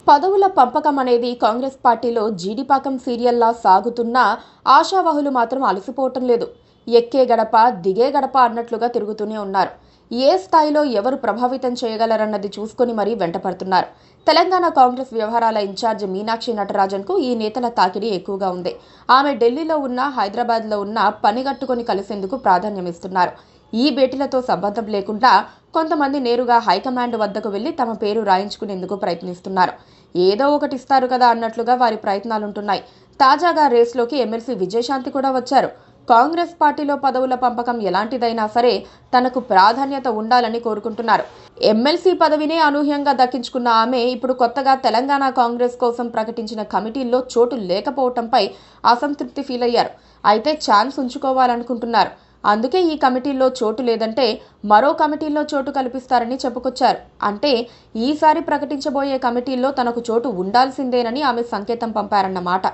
పదవుల పంపకం అనేది కాంగ్రెస్ పార్టీలో జీడిపాకం సీరియల్లా సాగుతున్నా ఆశావహులు మాత్రం అలసిపోవటం లేదు. ఎక్కే గడప దిగే గడప అన్నట్లుగా తిరుగుతూనే ఉన్నారు. ఏ స్థాయిలో ఎవరు ప్రభావితం చేయగలరన్నది చూసుకుని మరీ వెంటపడుతున్నారు. తెలంగాణ కాంగ్రెస్ వ్యవహారాల ఇన్ఛార్జ్ మీనాక్షి నటరాజన్కు ఈ నేతల తాకిడి ఎక్కువగా ఉంది. ఆమె ఢిల్లీలో ఉన్న హైదరాబాద్లో ఉన్న పనిగట్టుకొని కలిసేందుకు ప్రాధాన్యమిస్తున్నారు. ఈ భేటీలతో సంబంధం లేకుండా కొంతమంది నేరుగా హైకమాండ్ వద్దకు వెళ్లి తమ పేరు రాయించుకునేందుకు ప్రయత్నిస్తున్నారు. ఏదో ఒకటి ఇస్తారు కదా అన్నట్లుగా వారి ప్రయత్నాలుంటున్నాయి. తాజాగా రేస్లోకి ఎమ్మెల్సీ విజయశాంతి కూడా వచ్చారు. కాంగ్రెస్ పార్టీలో పదవుల పంపకం ఎలాంటిదైనా సరే తనకు ప్రాధాన్యత ఉండాలని కోరుకుంటున్నారు. ఎమ్మెల్సీ పదవినే అనూహ్యంగా దక్కించుకున్న ఆమె ఇప్పుడు కొత్తగా తెలంగాణ కాంగ్రెస్ కోసం ప్రకటించిన కమిటీల్లో చోటు లేకపోవడంపై అసంతృప్తి ఫీల్ అయ్యారు. అయితే ఛాన్స్ ఉంచుకోవాలనుకుంటున్నారు. అందుకే ఈ కమిటీల్లో చోటు లేదంటే మరో కమిటీల్లో చోటు కల్పిస్తారని చెప్పుకొచ్చారు. అంటే ఈసారి ప్రకటించబోయే కమిటీల్లో తనకు చోటు ఉండాల్సిందేనని ఆమె సంకేతం పంపారన్నమాట.